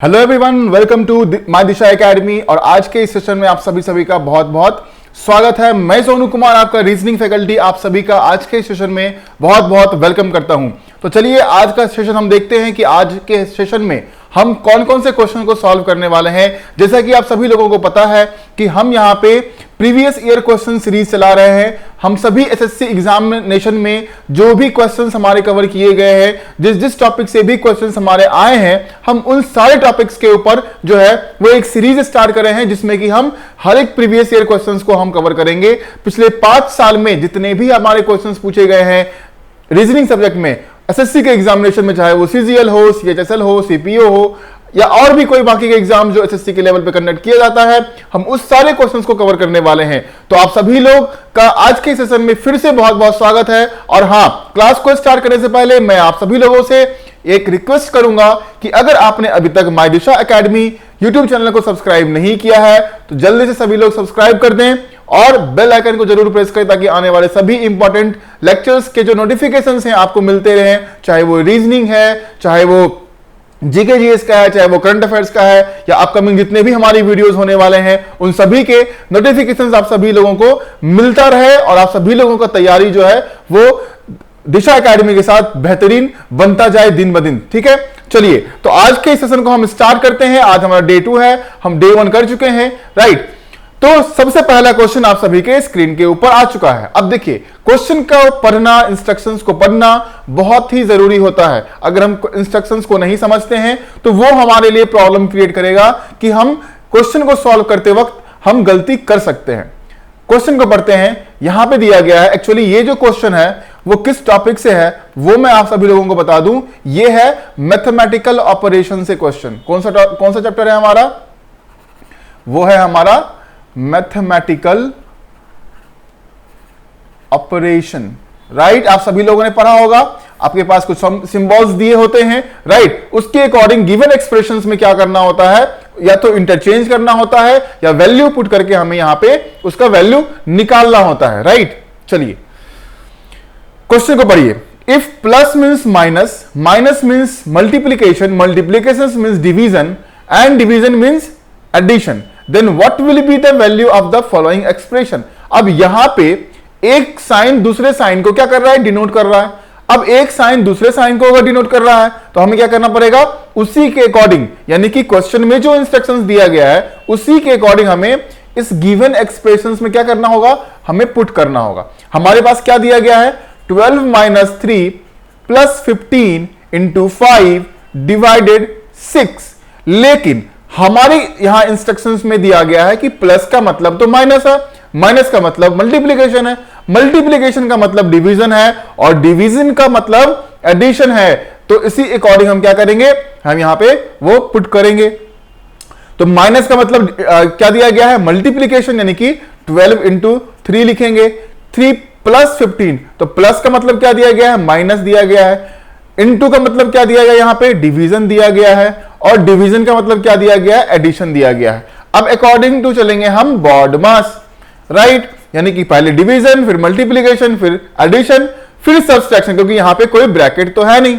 Hello everyone, welcome to my Disha Academy. और आज के इस सेशन में आप सभी का बहुत बहुत स्वागत है। मैं सोनू कुमार, आपका रीजनिंग फैकल्टी, आप सभी का आज के सेशन में बहुत बहुत वेलकम करता हूं। तो चलिए आज का सेशन हम देखते हैं कि आज के सेशन में हम कौन कौन से क्वेश्चन को सॉल्व करने वाले हैं। जैसा कि आप सभी लोगों को पता है कि हम यहाँ पे प्रीवियस ईयर क्वेश्चन सीरीज चला रहे हैं। हम सभी एसएससी एग्जामिनेशन में जो भी क्वेश्चंस हमारे कवर किए गए हैं, जिस टॉपिक से भी क्वेश्चंस हमारे आए हैं, हम उन सारे टॉपिक्स के ऊपर जो है वो एक सीरीज स्टार्ट कर रहे हैं, जिसमें कि हम हर एक प्रीवियस ईयर क्वेश्चंस को हम कवर करेंगे। पिछले 5 साल में जितने भी हमारे क्वेश्चंस पूछे गए हैं रीजनिंग सब्जेक्ट में एसएससी के एग्जामिनेशन में, चाहे वो सीजीएल हो, सीएचएसएल हो, सीपीओ हो या और भी कोई बाकी के एग्जाम जो एसएससी के लेवल पे कंडक्ट किया जाता है, हम उस सारे क्वेश्चंस को कवर करने वाले हैं। तो आप सभी लोग का आज के सेशन में फिर से बहुत बहुत स्वागत है। और हां, क्लास को स्टार्ट करने से पहले मैं आप सभी लोगों से एक रिक्वेस्ट करूंगा कि अगर आपने अभी तक my Disha academy YouTube channel को सब्सक्राइब नहीं किया है तो जल्दी से सभी लोग सब्सक्राइब कर दें और बेल आइकन को जरूर प्रेस करें, ताकि आने वाले सभी इंपॉर्टेंट लेक्चर्स के जो नोटिफिकेशंस हैं आपको मिलते रहें। चाहे वो रीजनिंग है, चाहे वो जीके जीएस का है, चाहे वो करंट अफेयर्स का है, या अपकमिंग जितने भी हमारी वीडियोस होने वाले हैं, उन सभी के नोटिफिकेशंस आप सभी लोगों को मिलता रहे और आप सभी लोगों का तैयारी जो है वो दिशा एकेडमी के साथ बेहतरीन बनता जाए दिन ब दिन। ठीक है, चलिए तो आज के सेशन को हम स्टार्ट करते हैं। आज हमारा डे 2 है, हम डे 1 कर चुके हैं, राइट। तो सबसे पहला क्वेश्चन आप सभी के स्क्रीन के ऊपर आ चुका है। अब देखिए, क्वेश्चन का पढ़ना, इंस्ट्रक्शंस को पढ़ना बहुत ही जरूरी होता है। अगर हम इंस्ट्रक्शंस को नहीं समझते हैं तो वो हमारे लिए प्रॉब्लम क्रिएट करेगा कि हम क्वेश्चन को सॉल्व करते वक्त हम गलती कर सकते हैं। क्वेश्चन को पढ़ते हैं, यहां पे दिया गया है। एक्चुअली ये जो क्वेश्चन है वो किस टॉपिक से है वो मैं आप सभी लोगों को बता दूं। ये है मैथमेटिकल ऑपरेशन से क्वेश्चन। कौन सा चैप्टर है हमारा? वो है हमारा मैथमेटिकल ऑपरेशन, राइट। आप सभी लोगों ने पढ़ा होगा, आपके पास कुछ सिंबल्स दिए होते हैं, राइट। उसके अकॉर्डिंग गिवन एक्सप्रेशंस में क्या करना होता है, या तो इंटरचेंज करना होता है या वैल्यू पुट करके हमें यहां पे उसका वैल्यू निकालना होता है, राइट। चलिए क्वेश्चन को पढ़िए। If plus means minus, minus means multiplication, multiplication means division and division means addition, then what will be the value of the following expression. अब यहां पे एक साइन दूसरे साइन को क्या कर रहा है? डिनोट कर रहा है। अब एक साइन दूसरे साइन को अगर डिनोट कर रहा है तो हमें क्या करना पड़ेगा? उसी के अकॉर्डिंग, यानी कि क्वेश्चन में जो इंस्ट्रक्शंस दिया गया है उसी के अकॉर्डिंग हमें इस गिवन एक्सप्रेशंस में क्या करना होगा? हमें पुट करना होगा। हमारे पास क्या दिया गया है? 12 माइनस 3 प्लस 15 इंटू 5 डिवाइडेड 6। लेकिन हमारे यहां इंस्ट्रक्शंस में दिया गया है कि प्लस का मतलब तो माइनस है, माइनस का मतलब मल्टीप्लीकेशन है, मल्टीप्लीकेशन का मतलब डिवीजन है और डिवीजन का मतलब एडिशन है। तो इसी अकॉर्डिंग हम क्या करेंगे? हम यहां पे वो पुट करेंगे। तो माइनस का मतलब क्या दिया गया है? मल्टीप्लीकेशन, यानी कि 12 इंटू 3 लिखेंगे। 3 प्लस 15, तो प्लस का मतलब क्या दिया गया है? माइनस दिया गया है। इनटू का मतलब क्या दिया गया? यहां पे डिवीजन दिया गया है। और डिवीजन का मतलब क्या दिया गया है? एडिशन दिया गया है। अब अकॉर्डिंग टू चलेंगे हम बॉड मास, राइट। यानी कि पहले डिवीजन, फिर मल्टीप्लीकेशन, फिर एडिशन, फिर सब्सट्रैक्शन, क्योंकि यहां पे कोई ब्रैकेट तो है नहीं,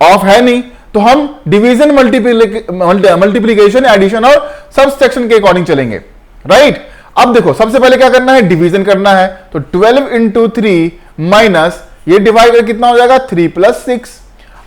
ऑफ है नहीं, तो हम डिवीजन, मल्टीप्लीकेशन, एडिशन और सब्सट्रैक्शन के अकॉर्डिंग चलेंगे, राइट। अब देखो, सबसे पहले क्या करना है? डिवीजन करना है। तो 12 इंटू 3 माइनस ये डिवाइड कर कितना हो जाएगा? 3 प्लस 6।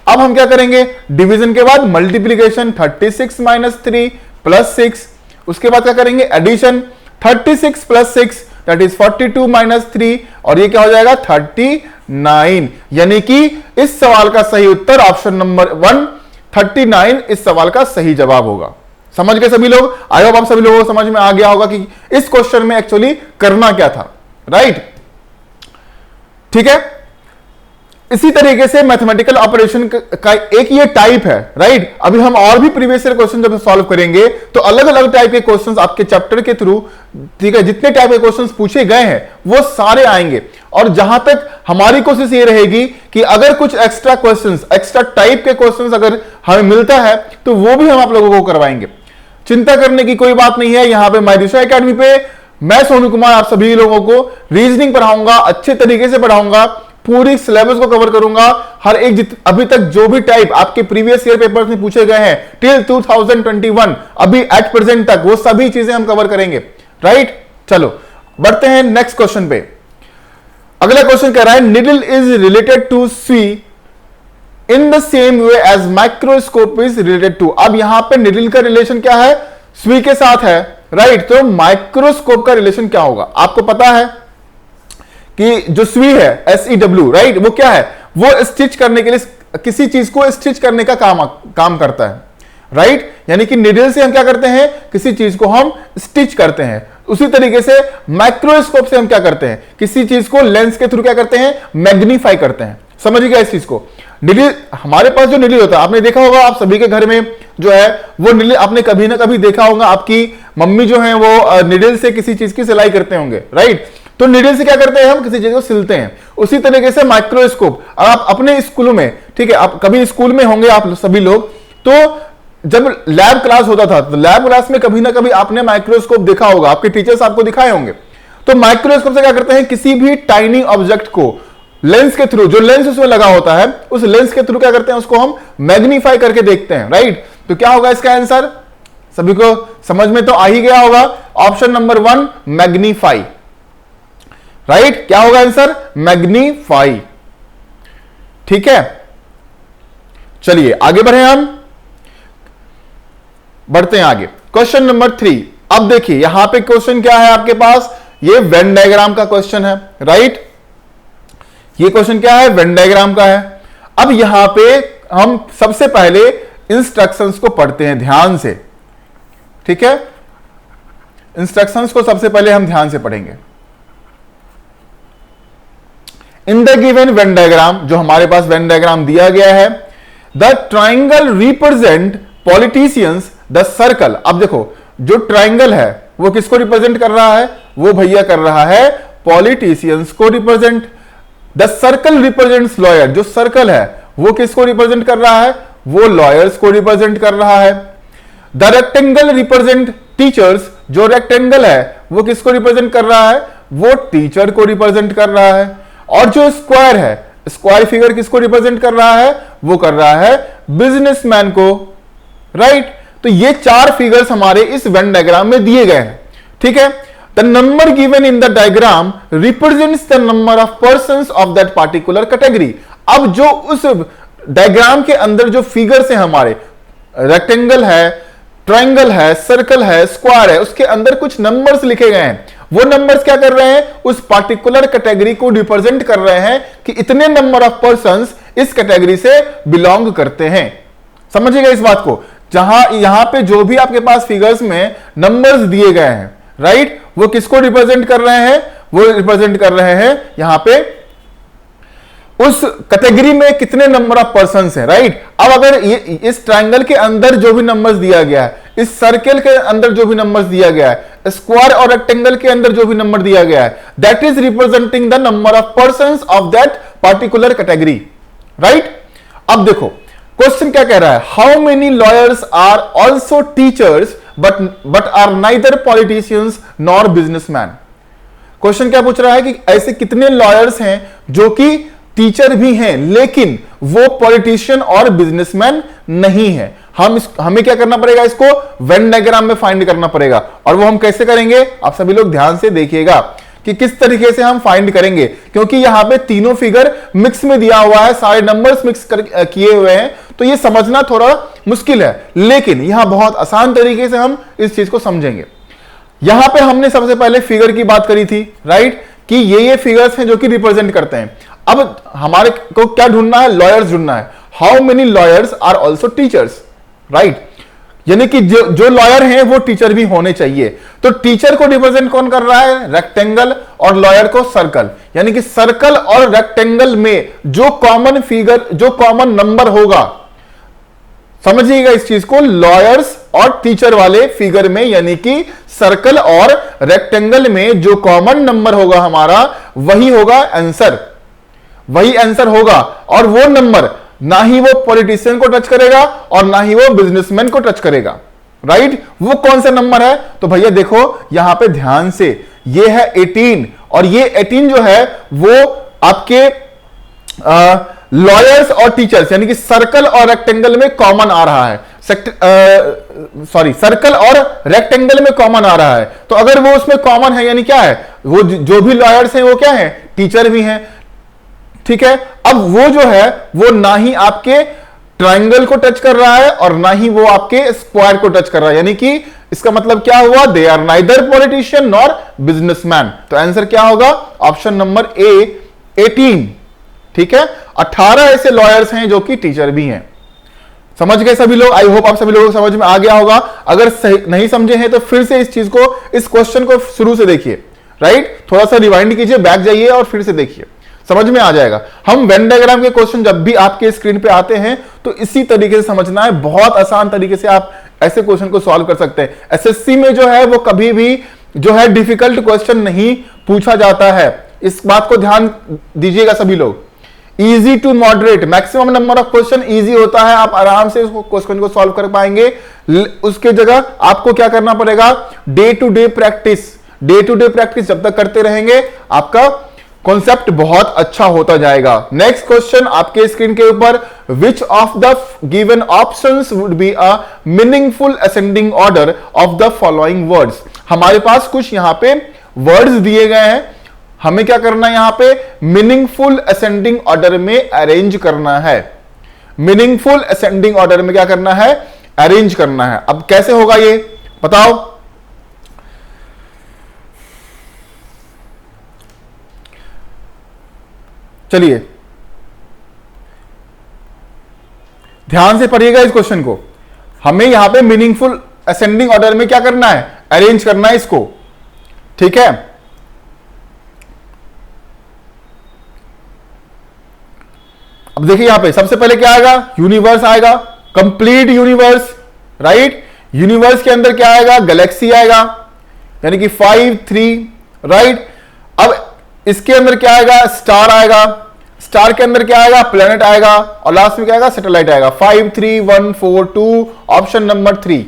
अब हम क्या करेंगे? डिवीजन के बाद मल्टीप्लीकेशन, 36 माइनस 3 प्लस 6। उसके बाद क्या करेंगे? Addition, 36 plus 6 that is 42 minus 3, और ये क्या हो जाएगा? 39। यानी कि इस सवाल का सही उत्तर ऑप्शन नंबर 1 39 इस सवाल का सही जवाब होगा। समझ गए सभी लोग? आई होप आप सभी लोगों को समझ में आ गया होगा कि इस क्वेश्चन में एक्चुअली करना क्या था, राइट। ठीक है, इसी तरीके से मैथमेटिकल ऑपरेशन का एक ये टाइप है, राइट। अभी हम और भी प्रीवियस ईयर क्वेश्चन जब सॉल्व करेंगे तो अलग अलग टाइप के क्वेश्चंस आपके चैप्टर के थ्रू, ठीक है, जितने टाइप के क्वेश्चंस पूछे गए हैं वो सारे आएंगे। और जहां तक हमारी कोशिश ये रहेगी कि अगर कुछ एक्स्ट्रा क्वेश्चंस, एक्स्ट्रा टाइप के क्वेश्चंस अगर हमें मिलता है तो वो भी हम आप लोगों को करवाएंगे। चिंता करने की कोई बात नहीं है। यहां पे माय दिशा एकेडमी पे मैं सोनू कुमार आप सभी लोगों को रीजनिंग पढ़ाऊंगा, अच्छे तरीके से पढ़ाऊंगा, पूरी सिलेबस को कवर करूंगा, हर एक अभी तक जो भी टाइप आपके प्रीवियस ईयर पेपर्स में पूछे गए हैं टिल 2021 अभी एट प्रेजेंट तक, वो सभी चीजें हम कवर करेंगे। राइट, चलो बढ़ते हैं नेक्स्ट क्वेश्चन पे। अगला क्वेश्चन कह रहा है needle is related to sui in the same way as microscope is related to. अब यहां पे निडल का रिलेशन क्या है, सुई के साथ है। राइट, तो माइक्रोस्कोप का रिलेशन क्या होगा? आपको पता है कि जो सुई है SEW, राइट, वो क्या है, वो स्टिच करने के लिए, किसी चीज को स्टिच करने का काम करता है। राइट, यानी कि निडल से हम क्या करते हैं, किसी चीज को हम स्टिच करते हैं। उसी तरीके से माइक्रोस्कोप से हम क्या करते हैं, किसी चीज को लेंस के थ्रू क्या करते हैं, मैग्नीफाई करते हैं। समझिएगा इस चीज को। निडल, हमारे पास जो निडल होता है, आपने देखा होगा, आप सभी के घर में जो है वो निडल आपने कभी ना कभी देखा होगा, आपकी मम्मी जो है वो निडल से किसी चीज की सिलाई करते होंगे। राइट, तो निडल से क्या करते हैं, हम किसी चीज को सिलते हैं। उसी तरीके से माइक्रोस्कोप, आप अपने स्कूलों में, ठीक है, आप कभी स्कूल में होंगे आप सभी लोग, तो जब लैब क्लास होता था तो लैब क्लास में कभी ना कभी आपने माइक्रोस्कोप देखा होगा, आपके टीचर्स आपको दिखाए होंगे। तो माइक्रोस्कोप से क्या करते हैं, किसी भी टाइनी ऑब्जेक्ट को लेंस के थ्रू, जो लेंस उसमें लगा होता है, उस लेंस के थ्रू क्या करते हैं, उसको हम मैग्नीफाई करके देखते हैं। राइट, तो क्या होगा इसका आंसर, सभी को समझ में तो आ ही गया होगा। Option number 1 magnify. राइट, क्या होगा आंसर, मैग्नीफाई। ठीक है, चलिए आगे बढ़े, हम बढ़ते हैं आगे। Question number 3। अब देखिए यहां पे क्वेश्चन क्या है आपके पास, ये वेन डायग्राम का क्वेश्चन है। राइट, ये क्वेश्चन क्या है, वेन डायग्राम का है। अब यहां पे हम सबसे पहले इंस्ट्रक्शंस को पढ़ते हैं ध्यान से। ठीक है, इंस्ट्रक्शंस को सबसे पहले हम ध्यान से पढ़ेंगे। In the given Venn diagram, जो हमारे पास वेन डायग्राम दिया गया है, the triangle represent politicians the circle. अब देखो जो ट्राइंगल है वो किसको रिप्रेजेंट कर रहा है, वो भैया कर रहा है पॉलिटिशियंस को represent. The circle represents lawyer, जो सर्कल है वो किसको रिप्रेजेंट कर रहा है, वो लॉयर्स को रिप्रेजेंट कर रहा है। द रेक्टेंगल रिप्रेजेंट टीचर्स, जो रेक्टेंगल है वो किसको रिप्रेजेंट कर रहा है, वो टीचर को रिप्रेजेंट कर रहा है। और जो स्क्वायर है, स्क्वायर फिगर किसको रिप्रेजेंट कर रहा है, वो कर रहा है बिजनेसमैन को। राइट, तो ये 4 फिगर्स हमारे इस वेन डायग्राम में दिए गए हैं। ठीक है, the number given in the diagram represents the number of persons of that particular category. अब जो उस डायग्राम के अंदर जो फिगर्स हैं हमारे, रेक्टेंगल है, ट्रायंगल है, सर्कल है, स्क्वायर है, उसके अंदर कुछ नंबर्स लिखे गए हैं। वो नंबर्स क्या कर रहे हैं, उस पार्टिकुलर कैटेगरी को रिप्रेजेंट कर रहे हैं कि इतने नंबर ऑफ पर्संस इस कैटेगरी से बिलोंग करते हैं। समझिएगा इस बात को। जहां यहां पे जो भी आपके पास फिगर्स में नंबर्स दिए गए हैं, राइट, वो किसको रिप्रेजेंट कर रहे हैं, वो रिप्रेजेंट कर रहे हैं यहां पे उस कैटेगरी में कितने नंबर ऑफ पर्संस हैं। राइट, अब अगर ये इस ट्रायंगल के अंदर जो भी नंबर्स दिया गया है, इस सर्कल के अंदर जो भी नंबर्स दिया गया है, स्क्वायर और रेक्टेंगल के अंदर जो भी नंबर दिया गया है, that is representing the number of persons of that particular category. Right, अब देखो क्वेश्चन क्या कह रहा है, how many lawyers are also teachers but are neither politicians nor businessman. Question क्या पूछ रहा है कि ऐसे कितने लॉयर्स हैं जो कि टीचर भी हैं लेकिन वो पॉलिटिशियन और बिजनेसमैन नहीं है। हमें क्या करना पड़ेगा, इसको वेन डायग्राम में फाइंड करना पड़ेगा। और वो हम कैसे करेंगे, आप सभी लोग ध्यान से देखिएगा कि किस तरीके से हम फाइंड करेंगे, क्योंकि यहां पे तीनों फिगर मिक्स में दिया हुआ है, सारे नंबर्स मिक्स किए हुए हैं, तो ये समझना थोड़ा मुश्किल है, लेकिन यहां बहुत आसान तरीके से हम इस चीज को समझेंगे। यहां पे हमने सबसे पहले फिगर की बात करी थी, राइट, कि ये फिगर्स हैं जो कि रिप्रेजेंट करते हैं। अब हमारे को क्या ढूंढना है, लॉयर्स ढूंढना है। How many lawyers are also teachers, right, यानी कि जो लॉयर हैं वो टीचर भी होने चाहिए। तो टीचर को रिप्रेजेंट कौन कर रहा है, रेक्टेंगल, और लॉयर को सर्कल। यानी कि सर्कल और रेक्टेंगल में जो कॉमन फिगर, जो कॉमन नंबर होगा, समझिएगा इस चीज को, लॉयर्स और टीचर वाले फिगर में, यानी कि सर्कल और रेक्टेंगल में जो कॉमन नंबर होगा हमारा, वही होगा आंसर, वही आंसर होगा। और वो नंबर ना ही वो पॉलिटिशियन को टच करेगा और ना ही वो बिजनेसमैन को टच करेगा। राइट, वो कौन सा नंबर है, तो भैया देखो यहां पे ध्यान से, ये है 18, और ये 18 जो है वो आपके लॉयर्स और टीचर्स, यानी कि सर्कल और रेक्टेंगल में कॉमन आ रहा है, सर्कल और रेक्टेंगल में कॉमन आ रहा है, तो अगर वो उसमें कॉमन है यानी क्या है, वो जो भी लॉयर्स हैं वो क्या है, टीचर भी हैं, ठीक है। अब वो जो है वो ना ही आपके ट्राइंगल को टच कर रहा है और ना ही वो आपके स्क्वायर को टच कर रहा है, यानी कि इसका मतलब क्या हुआ, they are neither politician nor businessman. तो आंसर क्या होगा, ऑप्शन नंबर ए 18, ठीक है। 18 ऐसे लॉयर्स हैं जो कि टीचर भी हैं। समझ गए सभी लोग? आई होप आप सभी लोगों को समझ में आ गया होगा। अगर सही नहीं समझे हैं तो फिर से इस चीज को, इस क्वेश्चन को शुरू से देखिए, राइट, थोड़ा सा रिवाइंड कीजिए, बैक जाइए और फिर से देखिए, समझ में आ जाएगा। हम वेन डायग्राम के क्वेश्चन जब भी आपके स्क्रीन पे आते हैं तो इसी तरीके से समझना है, बहुत आसान तरीके से आप ऐसे क्वेश्चन को सॉल्व कर सकते हैं। एसएससी में जो है वो कभी भी जो है डिफिकल्ट क्वेश्चन नहीं पूछा जाता है, इस बात को ध्यान दीजिएगा सभी लोग। Easy to moderate, maximum number of question easy होता है, आप आराम से उसको क्वेश्चन को सॉल्व कर पाएंगे। उसके जगह आपको क्या करना पड़ेगा, डे टू डे प्रैक्टिस जब तक करते रहेंगे आपका कॉन्सेप्ट बहुत अच्छा होता जाएगा। नेक्स्ट क्वेश्चन आपके स्क्रीन के ऊपर, विच of the given options would be a meaningful ascending order of the following words. हमारे पास कुछ यहां पे वर्ड्स दिए गए हैं, हमें क्या करना है, यहां पे मीनिंगफुल असेंडिंग ऑर्डर में अरेंज करना है। मीनिंगफुल असेंडिंग ऑर्डर में क्या करना है, अरेंज करना है। अब कैसे होगा ये बताओ, चलिए ध्यान से पढ़िएगा इस क्वेश्चन को। हमें यहां पे मीनिंगफुल असेंडिंग ऑर्डर में क्या करना है, अरेंज करना है इसको, ठीक है। अब देखिए यहां पे सबसे पहले क्या आएगा, यूनिवर्स आएगा, कंप्लीट यूनिवर्स, राइट। यूनिवर्स के अंदर क्या आएगा, गैलेक्सी आएगा, यानी कि 5 3, राइट। अब इसके अंदर क्या आएगा, स्टार आएगा, स्टार के अंदर क्या आएगा, प्लेनेट आएगा, और लास्ट में क्या आएगा, सैटेलाइट आएगा। 5 3 1 4 2, ऑप्शन नंबर 3,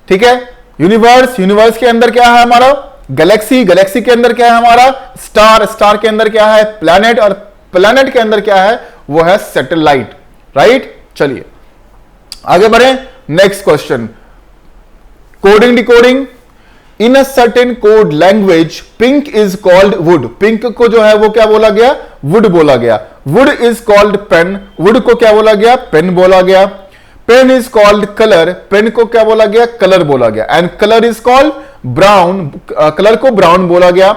ठीक है। यूनिवर्स के अंदर क्या है हमारा, गैलेक्सी के अंदर क्या है हमारा, स्टार के अंदर क्या है, प्लेनेट, और प्लेनेट के अंदर क्या है, वो है सैटेलाइट, राइट। चलिए आगे बढ़े, next question, coding decoding. In a certain code language pink is called would. Pink को जो है वो क्या बोला गया, वुड बोला गया। Wood is called pen, wood को क्या बोला गया, पेन बोला गया। Pen is called colour, pen को क्या बोला गया, कलर बोला गया। And colour is called brown, colour को ब्राउन बोला गया।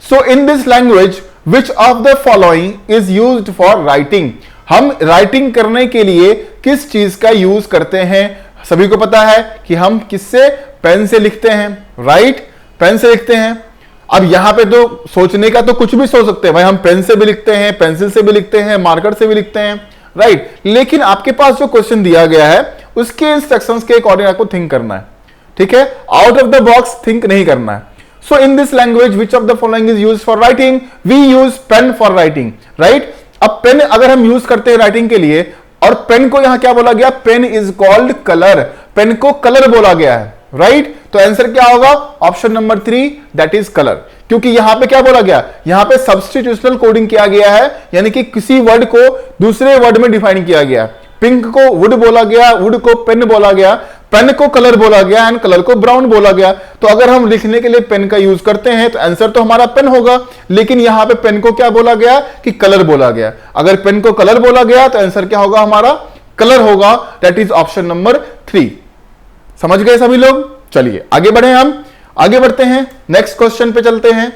So in this language which of the following is used for writing. हम राइटिंग करने के लिए किस चीज का यूज करते हैं, सभी को पता है कि हम किससे, पेन से लिखते हैं, राइट, पेन से लिखते हैं। अब यहां पे तो सोचने का तो कुछ भी सोच सकते हैं भाई, हम पेन से भी लिखते हैं, पेंसिल से भी लिखते हैं, मार्कर से भी लिखते हैं, राइट। लेकिन आपके पास जो क्वेश्चन दिया गया है उसके इंस्ट्रक्शंस के अकॉर्डिंग आपको थिंक करना है, ठीक है, out of the box think नहीं करना है। So in this language which of the following is used for writing, we use pen for writing, right. अब पेन अगर हम यूज करते हैं राइटिंग के लिए, और पेन को यहां क्या बोला गया, pen is called colour, pen को कलर बोला गया है, राइट। तो आंसर क्या होगा, option number 3, that is colour. क्योंकि यहां पे क्या बोला गया, यहां पे सब्स्टिट्यूशनल कोडिंग किया गया है, यानी कि किसी वर्ड को दूसरे वर्ड में डिफाइन किया गया। पिंक को वुड बोला गया, वुड को पेन बोला गया, पेन को कलर बोला गया, एंड कलर को ब्राउन बोला गया। तो अगर हम लिखने के लिए पेन का यूज करते हैं तो आंसर तो हमारा पेन होगा, लेकिन यहां पे पेन को क्या बोला गया, कि कलर बोला गया। अगर पेन को कलर बोला गया तो आंसर क्या होगा हमारा, कलर होगा, दैट इज ऑप्शन नंबर 3। समझ गए सभी लोग? चलिए आगे बढ़े, हम आगे बढ़ते हैं, नेक्स्ट क्वेश्चन पे चलते हैं।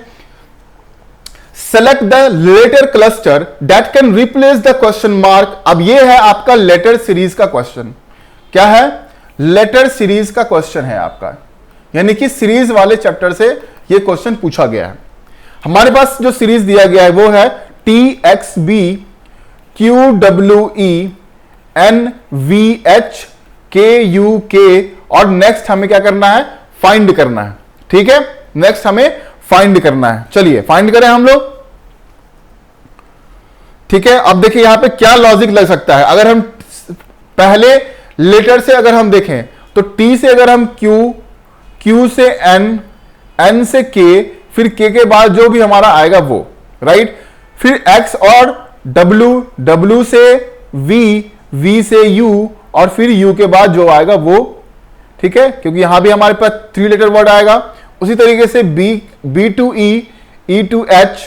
Select the letter cluster that can replace the question mark. अब ये है आपका लेटर सीरीज का क्वेश्चन। क्या है, लेटर सीरीज का क्वेश्चन है आपका, यानी कि सीरीज वाले चैप्टर से ये क्वेश्चन पूछा गया है। हमारे पास जो सीरीज दिया गया है वो है TXB QWE NVH KUK, और नेक्स्ट हमें क्या करना है, फाइंड करना है, ठीक है, नेक्स्ट हमें फाइंड करना है। चलिए फाइंड करें हम लोग, ठीक है। अब देखिए यहां पे क्या लॉजिक लग सकता है। अगर हम पहले लेटर से अगर हम देखें तो T से अगर हम Q, Q से N, N से K, फिर K के बाद जो भी हमारा आएगा वो, राइट। फिर X और W, W से V, V से U और फिर U के बाद जो आएगा वो, ठीक है, क्योंकि यहां भी हमारे पास 3 लेटर वर्ड आएगा। उसी तरीके से B to E, E to H,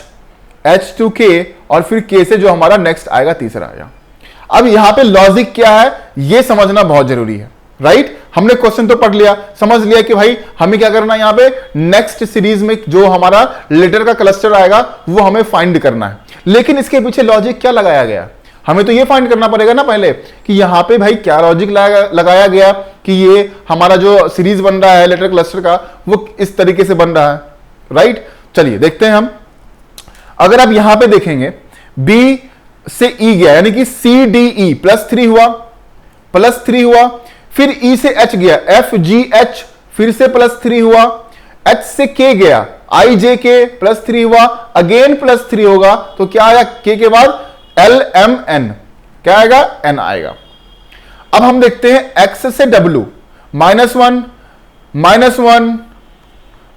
H to K और फिर K से जो हमारा नेक्स्ट आएगा तीसरा आएगा। अब यहां पे लॉजिक क्या है ये समझना बहुत जरूरी है, राइट। हमने क्वेश्चन तो पढ़ लिया, समझ लिया कि भाई हमें क्या करना है, यहां पे नेक्स्ट सीरीज में जो हमारा लेटर का क्लस्टर आएगा वो हमें फाइंड करना है। लेकिन इसके पीछे लॉजिक क्या लगाया गया, हमें तो ये फाइंड करना पड़ेगा ना पहले कि यहां पे भाई क्या लॉजिक लगाया गया कि ये हमारा जो सीरीज बन रहा है लेटर क्लस्टर का वो इस तरीके से बन रहा है, राइट। चलिए देखते हैं हम। अगर आप यहां पे देखेंगे B से E गया यानी कि CDE +3 हुआ, फिर E से H गया FGH फिर से +3 हुआ, H से K गया IJK +3 हुआ, अगेन +3 होगा तो क्या आएगा, K के बाद LMN, क्या आएगा, N आएगा। अब हम देखते हैं X से W -1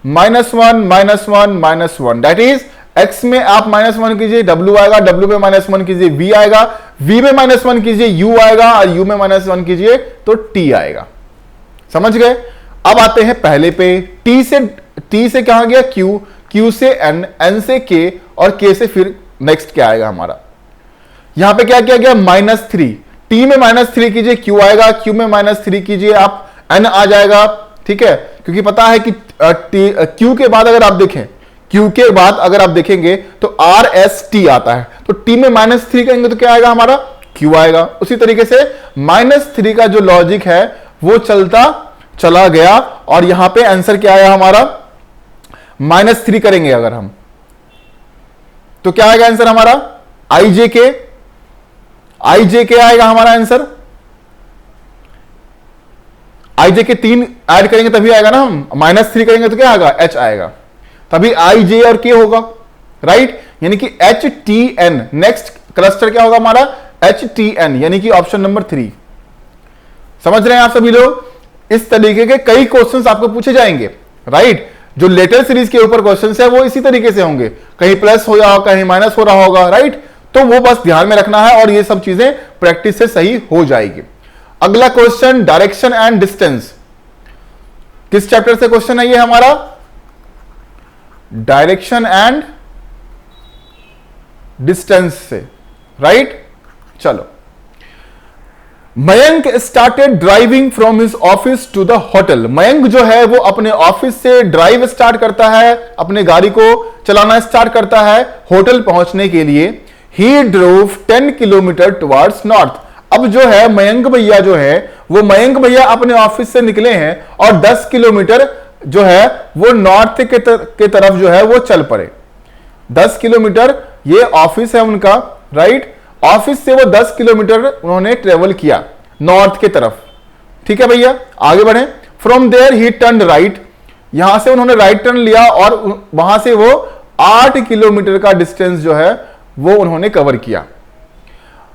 -1 दैट इज X में आप -1 कीजिए W आएगा, W में -1 कीजिए V आएगा, V में -1 कीजिए U आएगा और U में -1 कीजिए तो T आएगा। समझ गए। अब आते हैं पहले पे, T से कहां गया Q, Q से N, N से K और K से फिर नेक्स्ट क्या आएगा हमारा, यहां पे क्या किया गया -3, T में -3 कीजिए Q आएगा, Q में -3 कीजिए आप N आ जाएगा, ठीक है, क्योंकि पता है कि Q के बाद अगर आप देखें, Q के बाद अगर आप देखेंगे तो RST आता है, तो T में -3 करेंगे तो क्या आएगा हमारा, Q आएगा। उसी तरीके से -3 का जो लॉजिक है वो चलता चला गया और यहां पे आंसर क्या आया हमारा, -3 करेंगे अगर हम तो क्या आएगा आंसर हमारा, IJK आएगा हमारा आंसर। IJK 3 ऐड करेंगे तभी आएगा ना, हम -3 करेंगे तो क्या आएगा, H आएगा, तभी IJ और K होगा, राइट। यानी कि HTN नेक्स्ट क्लस्टर क्या होगा हमारा, HTN, यानी कि ऑप्शन नंबर 3। समझ रहे हैं आप सभी लोग। इस तरीके के कई क्वेश्चंस आपको पूछे जाएंगे, राइट। जो लेटर सीरीज के ऊपर क्वेश्चंस है वो इसी तरीके से होंगे, कहीं प्लस हो रहा कहीं माइनस हो रहा होगा, राइट। तो वो बस ध्यान में रखना है और ये सब चीजें प्रैक्टिस से सही हो जाएगी। अगला क्वेश्चन डायरेक्शन एंड डिस्टेंस, किस चैप्टर से क्वेश्चन है ये हमारा, डायरेक्शन एंड डिस्टेंस से, राइट। चलो, Mayank started driving from his office to the hotel. Mayank जो है वो अपने ऑफिस से ड्राइव स्टार्ट करता है, अपने गाड़ी को चलाना स्टार्ट करता है होटल पहुंचने के लिए। ही ड्रोव 10 किलोमीटर टुवर्ड्स नॉर्थ। अब जो है मयंक भैया जो है वो मयंक भैया अपने ऑफिस से निकले हैं और 10 किलोमीटर जो है वो नॉर्थ के तरफ जो है वो चल पड़े। 10 किलोमीटर ये ऑफिस है उनका, राइट। ऑफिस से वो 10 किलोमीटर उन्होंने ट्रेवल किया नॉर्थ के तरफ, ठीक है भैया, आगे बढ़े। From there he turn right, यहां से उन्होंने राइट टर्न लिया और वहां से वो 8 किलोमीटर का डिस्टेंस जो है वो उन्होंने कवर किया।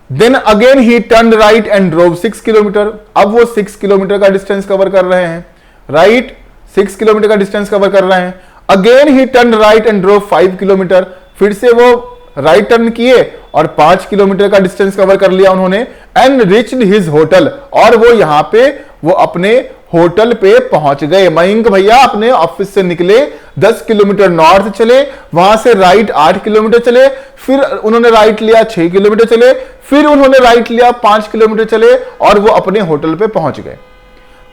Then again he turn right and drove 6 kilometre. अब वो 6 किलोमीटर का डिस्टेंस कवर कर रहे हैं, राइट, 6 किलोमीटर का डिस्टेंस कवर कर रहे हैं। Again he turn right and drove 5 kilometre, फिर से वो राइट टर्न किए और 5 किलोमीटर का डिस्टेंस कवर कर लिया उन्होंने। एंड रिच्ड हिज होटल, और वो यहां पे वो अपने होटल पे पहुंच गए। मयंक भैया अपने ऑफिस से निकले, 10 किलोमीटर नॉर्थ चले, वहां से राइट 8 किलोमीटर चले, फिर उन्होंने राइट लिया 6 किलोमीटर चले, फिर उन्होंने राइट लिया 5 किलोमीटर चले और वो अपने होटल पे पहुंच गए।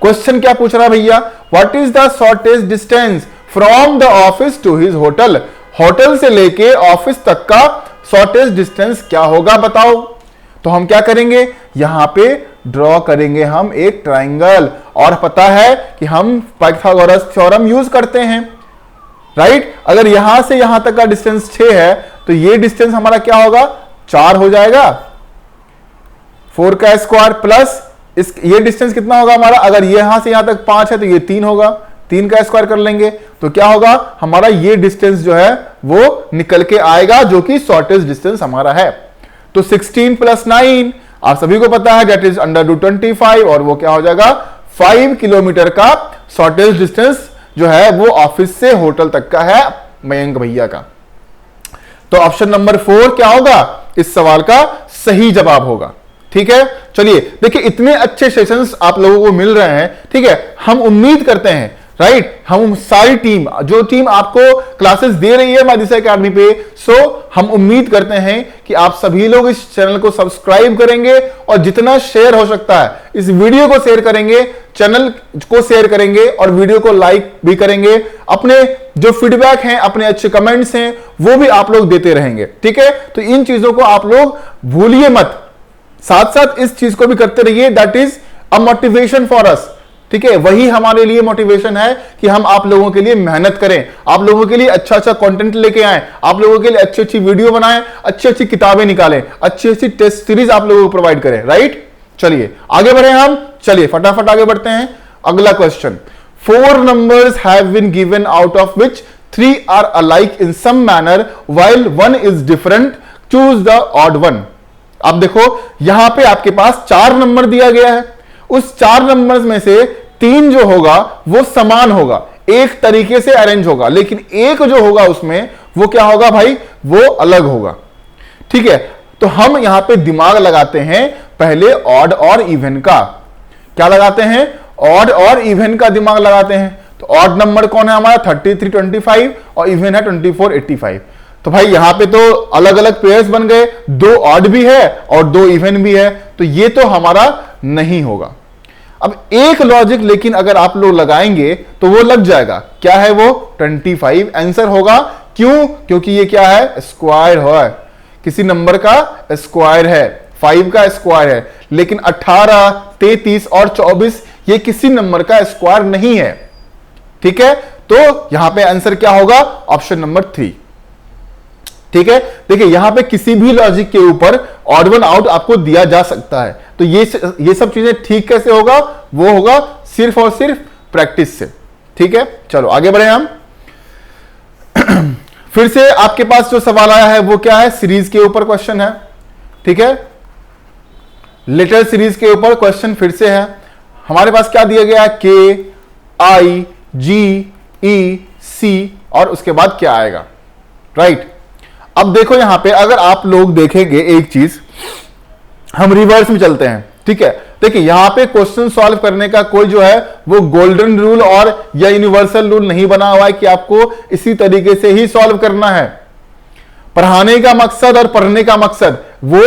क्वेश्चन क्या पूछ रहा है भैया, what is the shortest distance from the office to his hotel. Hotel से लेके ऑफिस तक का शॉर्टेस्ट डिस्टेंस क्या होगा बताओ। तो हम क्या करेंगे, यहां पे ड्रॉ करेंगे हम एक ट्राइंगल, और पता है कि हम पाइथागोरस थ्योरम यूज करते हैं, राइट। अगर यहां से यहां तक का डिस्टेंस 6 है तो ये डिस्टेंस हमारा क्या होगा, 4 हो जाएगा, 4 का स्क्वायर प्लस ये डिस्टेंस कितना होगा हमारा, अगर यहां से यहां तक 5 है तो ये 3 होगा, 3 का स्क्वायर कर लेंगे तो क्या होगा हमारा, ये डिस्टेंस जो है वो निकल के आएगा जो कि शॉर्टेस्ट डिस्टेंस हमारा है। तो 16 + 9 आप सभी को पता है दैट इज √25, और वो क्या हो जाएगा 5 किलोमीटर का शॉर्टेस्ट डिस्टेंस जो है वो ऑफिस से होटल तक का है मयंक भैया का। तो ऑप्शन नंबर 4 क्या होगा, इस सवाल का सही जवाब होगा। ठीक है, चलिए देखिए इतने अच्छे सेशंस आप लोगों को मिल रहे हैं। ठीक है, हम उम्मीद करते हैं, राइट, हम सारी टीम, जो टीम आपको क्लासेस दे रही है माय दिशा एकेडमी पे, हम उम्मीद करते हैं कि आप सभी लोग इस चैनल को सब्सक्राइब करेंगे और जितना शेयर हो सकता है इस वीडियो को शेयर करेंगे, चैनल को शेयर करेंगे और वीडियो को लाइक भी करेंगे। अपने जो फीडबैक हैं, अपने अच्छे कमेंट्स हैं, वो भी आप लोग देते रहेंगे। ठीक है, तो इन चीजों को आप लोग भूलिए मत, साथ साथ इस चीज को भी करते रहिए। That is a motivation for us. ठीक है, वही हमारे लिए मोटिवेशन है कि हम आप लोगों के लिए मेहनत करें, आप लोगों के लिए अच्छा अच्छा कंटेंट लेके आए, आप लोगों के लिए अच्छी अच्छी वीडियो बनाएं, अच्छी अच्छी किताबें निकालें, अच्छी अच्छी टेस्ट सीरीज आप लोगों को प्रोवाइड करें। राइट, चलिए आगे बढ़े हम, चलिए फटाफट आगे बढ़ते हैं। अगला question, 4 numbers have been given out of which 3 are alike in some manner while 1 is different, choose the odd one। अब देखो यहां पे आपके पास 4 नंबर दिया गया है, उस 4 नंबर्स में से 3 जो होगा वो समान होगा, एक तरीके से अरेंज होगा, लेकिन एक जो होगा उसमें वो क्या होगा भाई, वो अलग होगा। ठीक है, तो हम यहां पे दिमाग लगाते हैं पहले ऑड और इवन का। क्या लगाते हैं, ऑड और इवन का दिमाग लगाते हैं। तो ऑड नंबर कौन है हमारा 3325 और इवन है 2485। तो भाई यहां पे तो अलग अलग पेयर्स बन गए, 2 ऑड भी है और 2 इवन भी है, तो ये तो हमारा नहीं होगा। अब एक लॉजिक लेकिन अगर आप लोग लगाएंगे तो वो लग जाएगा, क्या है वो 25 आंसर होगा। क्यों, क्योंकि ये क्या है, स्क्वायर है, किसी नंबर का स्क्वायर है, 5 का स्क्वायर है, लेकिन 18, 33 और 24 ये किसी नंबर का स्क्वायर नहीं है। ठीक है, तो यहां पे आंसर क्या होगा, ऑप्शन नंबर 3। ठीक है, देखिए यहां पे किसी भी लॉजिक के ऊपर ऑड वन आउट आपको दिया जा सकता है, तो ये सब चीजें ठीक कैसे होगा, वो होगा सिर्फ और सिर्फ प्रैक्टिस से। ठीक है, चलो आगे बढ़े हम। फिर से आपके पास जो सवाल आया है वो क्या है, सीरीज के ऊपर क्वेश्चन है। ठीक है, लेटर सीरीज के ऊपर क्वेश्चन फिर से है। हमारे पास क्या दिया गया है, KIGEC और उसके बाद क्या आएगा, राइट। अब देखो यहां पे अगर आप लोग देखेंगे एक चीज, हम रिवर्स में चलते हैं। ठीक है, देखिए यहां पे क्वेश्चन सॉल्व करने का कोई जो है वो गोल्डन रूल और या यूनिवर्सल रूल नहीं बना हुआ है कि आपको इसी तरीके से ही सॉल्व करना है। पढ़ाने का मकसद और पढ़ने का मकसद वो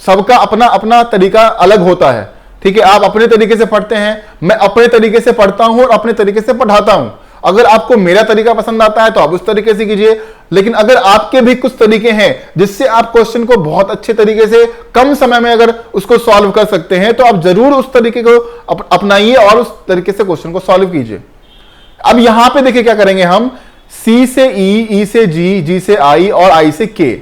सबका अपना अपना तरीका अलग होता है। ठीक है, आप अपने तरीके से पढ़ते हैं, मैं अपने तरीके से पढ़ता हूं और अपने तरीके से पढ़ाता हूं। अगर आपको मेरा तरीका पसंद आता है तो आप उस तरीके से कीजिए, लेकिन अगर आपके भी कुछ तरीके हैं जिससे आप क्वेश्चन को बहुत अच्छे तरीके से कम समय में अगर उसको सॉल्व कर सकते हैं, तो आप जरूर उस तरीके को अपनाइए और उस तरीके से क्वेश्चन को सॉल्व कीजिए। अब यहां पे देखिए क्या करेंगे हम, C से E से G से I और I से K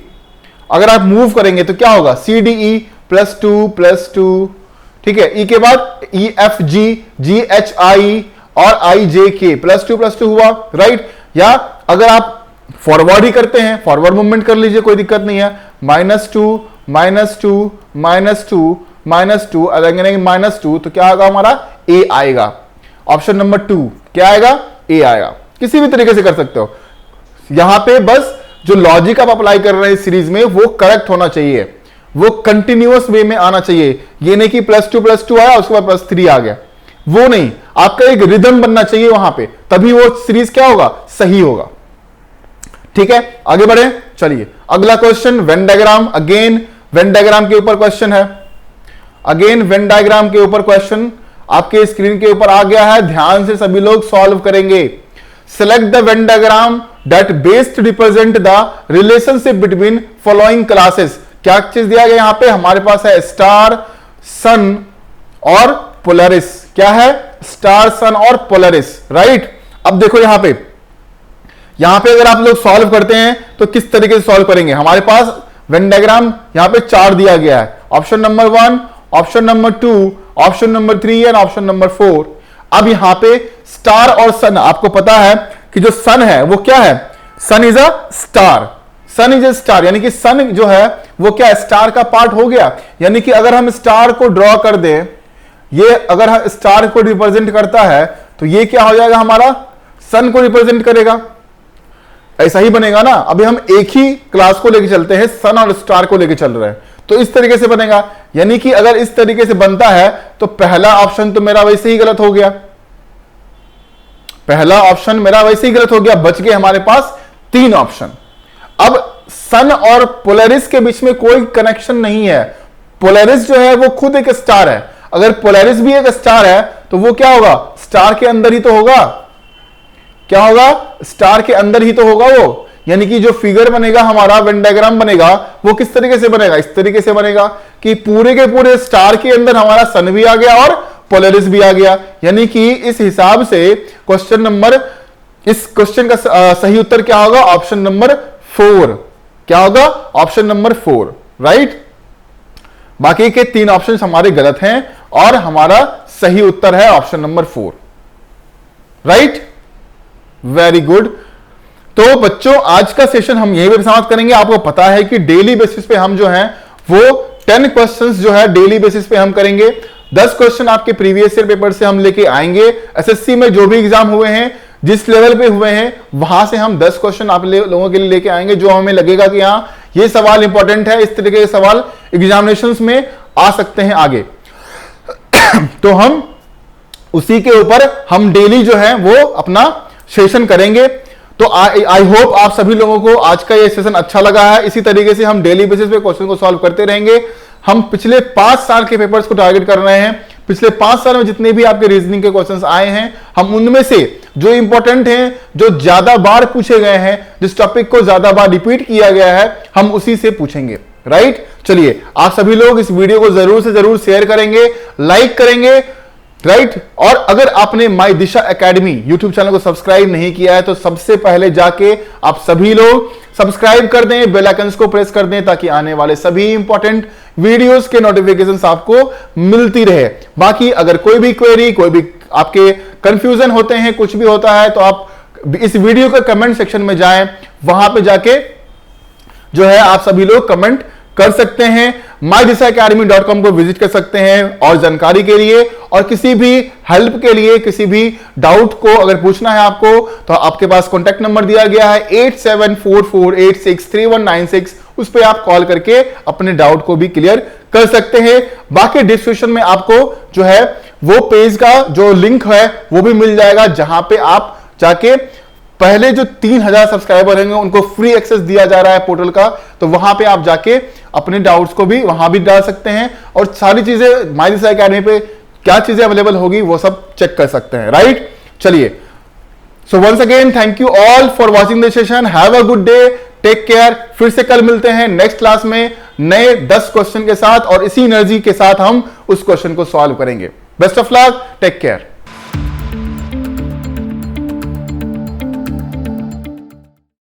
अगर आप मूव करेंगे तो क्या होगा, CDE +2 ठीक है, E के बाद EFG GHI और IJK +2 हुआ, राइट। या अगर आप फॉरवर्ड ही करते हैं, फॉरवर्ड मूवमेंट कर लीजिए, कोई दिक्कत नहीं है, -2 अगर -2 तो क्या आएगा हमारा, A आएगा। ऑप्शन नंबर 2 क्या आएगा, A आएगा। किसी भी तरीके से कर सकते हो, यहां पे बस जो लॉजिक आप अप्लाई कर रहे हैं सीरीज में वो करेक्ट होना चाहिए, वो कंटिन्यूअस वे में आना चाहिए। ये नहीं कि +2 आया उसके बाद +3 आ गया, वो नहीं, आपका एक रिदम बनना चाहिए वहां पे, तभी वो सीरीज क्या होगा, सही होगा। ठीक है, आगे बढ़े, चलिए अगला question, Venn diagram. Again Venn diagram के ऊपर क्वेश्चन है, अगेन वेन डायग्राम के ऊपर क्वेश्चन आपके स्क्रीन के ऊपर आ गया है, ध्यान से सभी लोग सॉल्व करेंगे। Select the Venn diagram that best represent the relationship between following classes. क्या चीज दिया गया यहां पे, हमारे पास है स्टार, सन और पोलरिस। क्या है, स्टार, सन और पोलरिस, राइट। अब देखो यहां पे अगर आप लोग सॉल्व करते हैं तो किस तरीके से सॉल्व करेंगे। हमारे पास वेन डायग्राम यहां पे 4 दिया गया है, option number 1, option number 2, option number 3 and option number 4। अब यहां पे स्टार और सन, आपको पता है कि जो सन है वो क्या है, sun is a star, sun is a star, यानी कि सन जो है वो क्या, स्टार का पार्ट हो गया। यानी कि अगर हम स्टार को ड्रॉ कर दें, ये अगर स्टार को रिप्रेजेंट करता है तो ये क्या हो जाएगा हमारा, सन को रिप्रेजेंट करेगा। ऐसा ही बनेगा ना। अभी हम एक ही क्लास को लेके चलते हैं, सन और स्टार को लेके चल रहे हैं, तो इस तरीके से बनेगा। यानी कि अगर इस तरीके से बनता है तो पहला ऑप्शन तो मेरा वैसे ही गलत हो गया, पहला ऑप्शन मेरा वैसे ही गलत हो गया। बच गए हमारे पास 3 ऑप्शन। अब सन और पोलरिस के बीच में कोई कनेक्शन नहीं है। पोलरिस जो है वो खुद एक स्टार है, अगर पोलरिस भी एक स्टार है तो वो क्या होगा, स्टार के अंदर ही तो होगा। क्या होगा, स्टार के अंदर ही तो होगा वो। यानी कि जो फिगर बनेगा हमारा, वेन डायग्राम बनेगा, वो किस तरीके से बनेगा, इस तरीके से बनेगा कि पूरे के पूरे स्टार के अंदर हमारा सन भी आ गया और पोलरिस भी आ गया। यानी कि इस हिसाब से इस क्वेश्चन का सही उत्तर क्या होगा, ऑप्शन नंबर 4। क्या होगा, ऑप्शन नंबर 4, राइट। बाकी के 3 ऑप्शन हमारे गलत हैं और हमारा सही उत्तर है option number 4, right. Very good. तो बच्चों आज का सेशन हम यहीं पे समाप्त करेंगे। आपको पता है कि डेली बेसिस पे हम जो है वो 10 क्वेश्चंस जो है डेली बेसिस पे हम करेंगे। 10 क्वेश्चन आपके प्रीवियस ईयर पेपर से हम लेके आएंगे। एसएससी में जो भी एग्जाम हुए हैं, जिस लेवल पे हुए हैं, वहां से हम 10 क्वेश्चन आप लोगों के लिए लेके आएंगे, जो हमें लगेगा कि हाँ ये सवाल इंपॉर्टेंट है, इस तरीके के सवाल एग्जामिनेशंस में आ सकते हैं आगे। तो हम उसी के ऊपर हम डेली जो है वो अपना सेशन करेंगे। तो आई होप आप सभी लोगों को आज का ये सेशन अच्छा लगा है। इसी तरीके से हम डेली बेसिस पे क्वेश्चन को सॉल्व करते रहेंगे। हम पिछले 5 साल के पेपर्स को टारगेट कर रहे हैं। पिछले 5 साल में जितने भी आपके रीजनिंग के क्वेश्चंस आए हैं, हम उनमें से जो इंपॉर्टेंट हैं, जो ज्यादा बार पूछे गए हैं, जिस टॉपिक को ज्यादा बार रिपीट किया गया है, हम उसी से पूछेंगे, राइट। चलिए, आप सभी लोग इस वीडियो को जरूर से जरूर शेयर करेंगे, लाइक करेंगे, राइट। और अगर आपने माई दिशा एकेडमी यूट्यूब चैनल को सब्सक्राइब नहीं किया है तो सबसे पहले जाके आप सभी लोग सब्सक्राइब कर दें, बेल आइकन को प्रेस कर दें, ताकि आने वाले सभी इंपॉर्टेंट वीडियोस के नोटिफिकेशंस आपको मिलती रहे। बाकी अगर कोई भी क्वेरी, कोई भी आपके कंफ्यूजन होते हैं, कुछ भी होता है, तो आप इस वीडियो के कमेंट सेक्शन में जाएं, वहां पे जाके जो है आप सभी लोग कमेंट कर सकते हैं। mydisaacademy.com को विजिट कर सकते हैं और जानकारी के लिए और किसी भी हेल्प के लिए, किसी भी डाउट को अगर पूछना है आपको, तो आपके पास कॉन्टैक्ट नंबर दिया गया है 8744863196। उस पर आप कॉल करके अपने डाउट को भी क्लियर कर सकते हैं। बाकी डिस्क्रिप्शन में आपको जो है वो पेज का जो लिंक है वो भी मिल जाएगा, जहां पे आप जाके पहले जो 3000 सब्सक्राइबर होंगे उनको फ्री एक्सेस दिया जा रहा है पोर्टल का, तो वहां पे आप जाके अपने डाउट्स को भी वहां भी डाल सकते हैं और सारी चीजें माई दिशा एकेडमी पे क्या चीजें अवेलेबल होगी वो सब चेक कर सकते हैं, राइट। चलिए, so once again thank you all for watching the session. Have a good day, take care. फिर से कल मिलते हैं नेक्स्ट क्लास में नए 10 क्वेश्चन के साथ और इसी एनर्जी के साथ हम उस क्वेश्चन को सॉल्व करेंगे। Best of luck, take care.